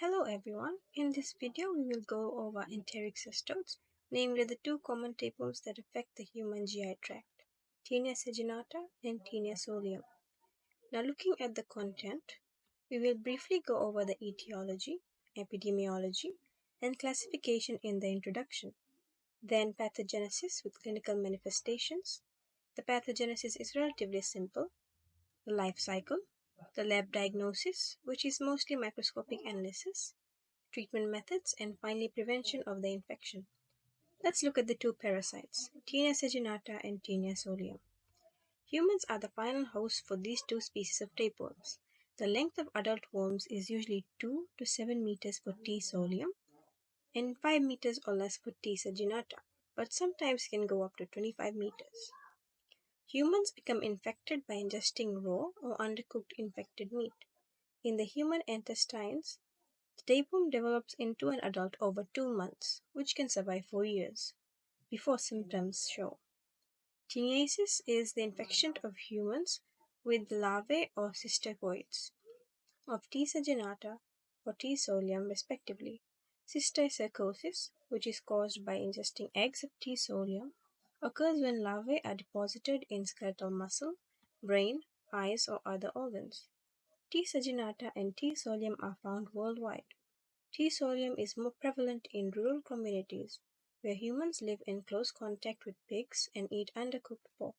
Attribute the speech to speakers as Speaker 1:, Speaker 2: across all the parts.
Speaker 1: Hello everyone, in this video we will go over enteric cestodes, namely the two common tapeworms that affect the human GI tract, Taenia saginata and Taenia solium. Now looking at the content, we will briefly go over the etiology, epidemiology, and classification in the introduction, then pathogenesis with clinical manifestations. The pathogenesis is relatively simple, the life cycle, the lab diagnosis, which is mostly microscopic analysis, treatment methods, and finally prevention of the infection. Let's look at the two parasites, Taenia saginata and Taenia solium. Humans are the final host for these two species of tapeworms. The length of adult worms is usually 2 to 7 meters for T. solium and 5 meters or less for T. saginata, but sometimes can go up to 25 meters. Humans become infected by ingesting raw or undercooked infected meat. In the human intestines, the tapeworm develops into an adult over 2 months, which can survive 4 years, before symptoms show. Teniasis is the infection of humans with larvae or cysticoids of T. saginata or T. solium respectively. Cysticercosis, which is caused by ingesting eggs of T. solium, occurs when larvae are deposited in skeletal muscle, brain, eyes, or other organs. T. saginata and T. solium are found worldwide. T. solium is more prevalent in rural communities where humans live in close contact with pigs and eat undercooked pork.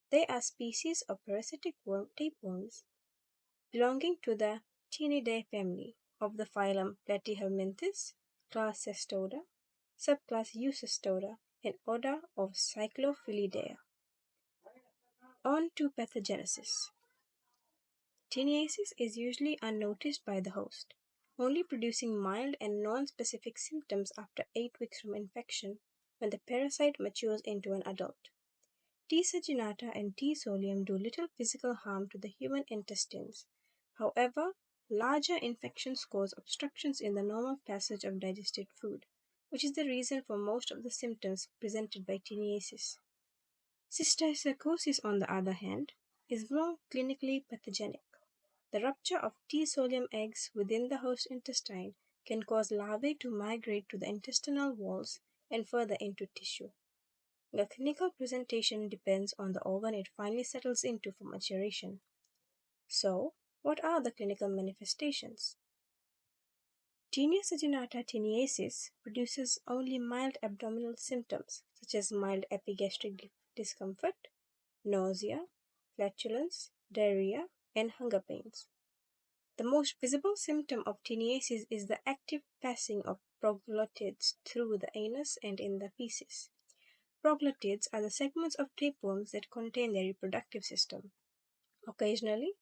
Speaker 1: They are species of parasitic tapeworms belonging to the Taenidae family of the phylum Platyhelminthes, class Cestoda, subclass Eucestoda, and order of Cyclophilidae. On to pathogenesis. Teniasis is usually unnoticed by the host, only producing mild and non-specific symptoms after 8 weeks from infection when the parasite matures into an adult. T. saginata and T. solium do little physical harm to the human intestines. However, larger infections cause obstructions in the normal passage of digested food, which is the reason for most of the symptoms presented by teniasis. Cysticercosis, on the other hand, is more clinically pathogenic. The rupture of T. solium eggs within the host intestine can cause larvae to migrate to the intestinal walls and further into tissue. The clinical presentation depends on the organ it finally settles into for maturation. So, what are the clinical manifestations? Taenia saginata teniasis produces only mild abdominal symptoms such as mild epigastric discomfort, nausea, flatulence, diarrhea, and hunger pains. The most visible symptom of teniasis is the active passing of proglottids through the anus and in the feces. Proglottids are the segments of tapeworms that contain their reproductive system. Occasionally,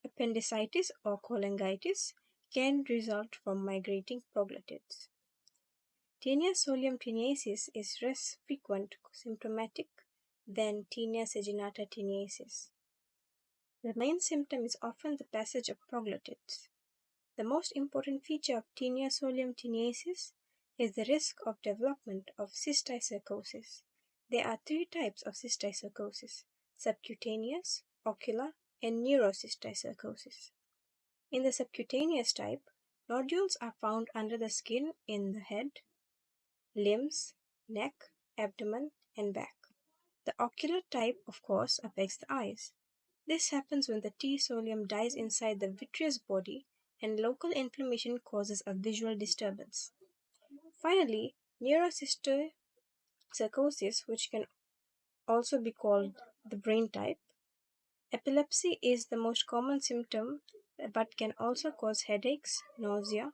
Speaker 1: appendicitis or cholangitis can result from migrating proglottids. Taenia solium teniasis is less frequent symptomatic than Taenia saginata teniasis. The main symptom is often the passage of proglottids. The most important feature of Taenia solium teniasis is the risk of development of cysticercosis. There are 3 types of cysticercosis: subcutaneous, ocular, and neurocysticercosis. In the subcutaneous type, nodules are found under the skin in the head, limbs, neck, abdomen, and back. The ocular type, of course, affects the eyes. This happens when the T. solium dies inside the vitreous body and local inflammation causes a visual disturbance. Finally, neurocysticercosis, which can also be called the brain type. Epilepsy is the most common symptom but can also cause headaches, nausea,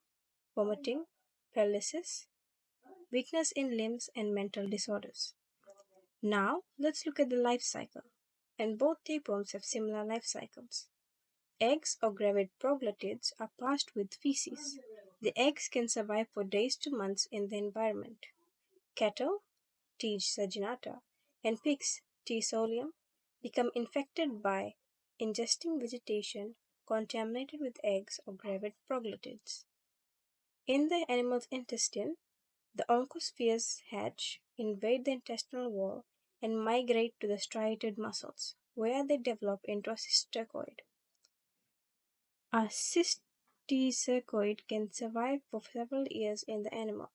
Speaker 1: vomiting, paralysis, weakness in limbs, and mental disorders. Now, let's look at the life cycle. And both tapeworms have similar life cycles. Eggs or gravid proglottids are passed with feces. The eggs can survive for days to months in the environment. Cattle, T. saginata, and pigs, T. solium, become infected by ingesting vegetation contaminated with eggs or gravid proglottids. In the animal's intestine, the oncospheres hatch, invade the intestinal wall, and migrate to the striated muscles, where they develop into a cysticoid. A T. cercoid can survive for several years in the animal.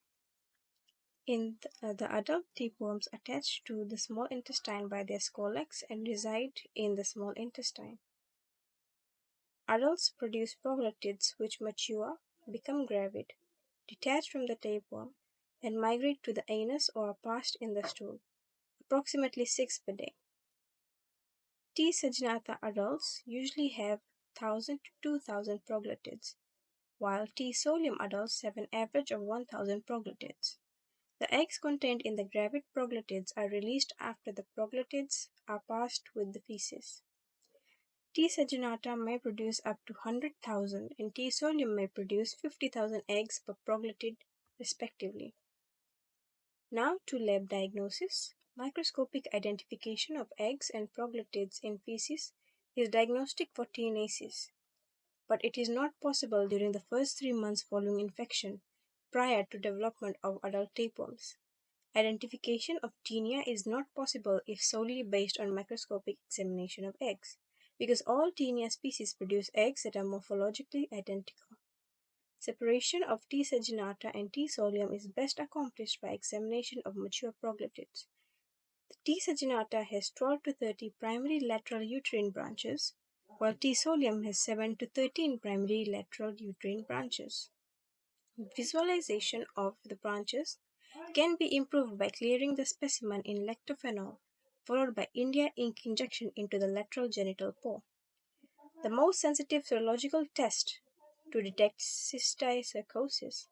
Speaker 1: In the adult tapeworms attach to the small intestine by their scolex and reside in the small intestine. Adults produce proglottids which mature, become gravid, detach from the tapeworm, and migrate to the anus or are passed in the stool, approximately 6 per day. T. saginata adults usually have 1,000 to 2,000 proglottids, while T. solium adults have an average of 1,000 proglottids. The eggs contained in the gravid proglottids are released after the proglottids are passed with the feces. T. saginata may produce up to 100,000 and T. solium may produce 50,000 eggs per proglottid respectively. Now to lab diagnosis. Microscopic identification of eggs and proglottids in feces is diagnostic for Taeniasis, but it is not possible during the first 3 months following infection, prior to development of adult tapeworms. Identification of Taenia is not possible if solely based on microscopic examination of eggs, because all Taenia species produce eggs that are morphologically identical. Separation of T. saginata and T. solium is best accomplished by examination of mature proglottids. The T. saginata has 12 to 30 primary lateral uterine branches, while T. solium has 7 to 13 primary lateral uterine branches. Visualization of the branches can be improved by clearing the specimen in lactophenol, followed by India ink injection into the lateral genital pore. The most sensitive serological test to detect cysticercosis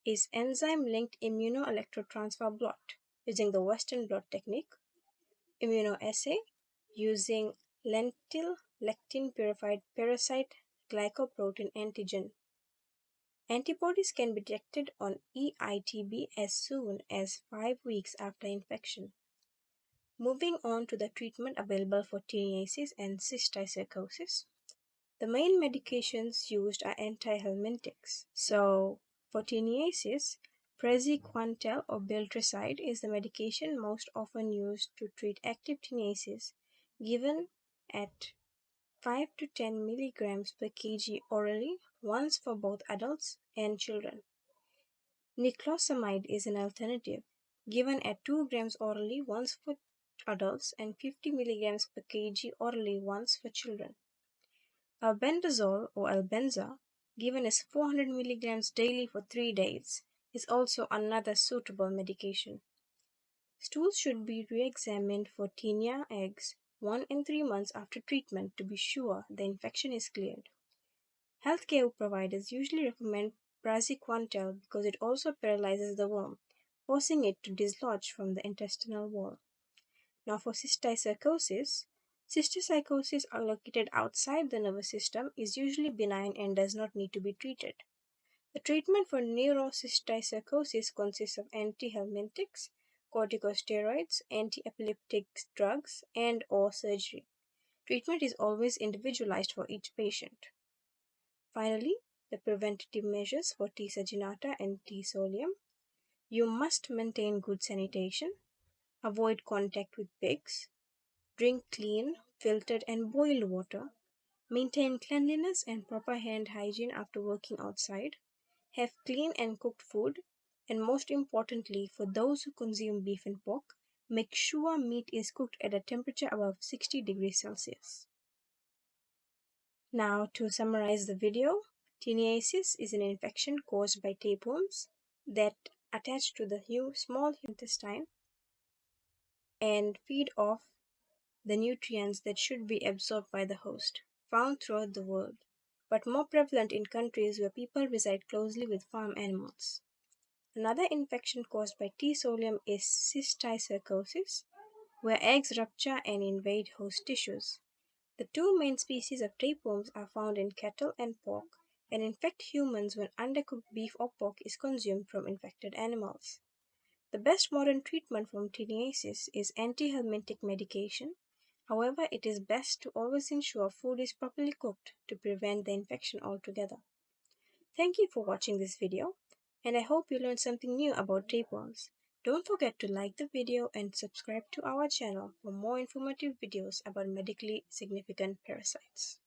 Speaker 1: is enzyme-linked immunoelectrotransfer blot using the Western blot technique, immunoassay using lentil lectin purified parasite glycoprotein antigen. Antibodies can be detected on EITB as soon as 5 weeks after infection. Moving on to the treatment available for Taeniasis and cysticercosis. The main medications used are antihelminthics. So, for Taeniasis, praziquantel or biltricide is the medication most often used to treat active Taeniasis, given at 5 to 10 milligrams per kg orally, once for both adults and children. Niclosamide is an alternative, given at 2 grams orally once for adults and 50 milligrams per kg orally once for children. Albendazole or Albenza, given as 400 milligrams daily for 3 days, is also another suitable medication. Stools should be re-examined for Taenia eggs 1 and 3 months after treatment to be sure the infection is cleared. Healthcare providers usually recommend praziquantel because it also paralyzes the worm, forcing it to dislodge from the intestinal wall. Now for cysticercosis are located outside the nervous system, is usually benign and does not need to be treated. The treatment for neurocysticercosis consists of antihelminthics, corticosteroids, anti-epileptic drugs, and or surgery. Treatment is always individualized for each patient. Finally, the preventative measures for T. saginata and T. solium. You must maintain good sanitation, avoid contact with pigs, drink clean, filtered and boiled water, maintain cleanliness and proper hand hygiene after working outside, have clean and cooked food, and most importantly, for those who consume beef and pork, make sure meat is cooked at a temperature above 60 degrees Celsius. Now, to summarize the video, Taeniasis is an infection caused by tapeworms that attach to the small intestine and feed off the nutrients that should be absorbed by the host, found throughout the world, but more prevalent in countries where people reside closely with farm animals. Another infection caused by T. solium is cysticercosis, where eggs rupture and invade host tissues. The two main species of tapeworms are found in cattle and pork and infect humans when undercooked beef or pork is consumed from infected animals. The best modern treatment for Taeniasis is antihelminthic medication. However, it is best to always ensure food is properly cooked to prevent the infection altogether. Thank you for watching this video, and I hope you learned something new about tapeworms. Don't forget to like the video and subscribe to our channel for more informative videos about medically significant parasites.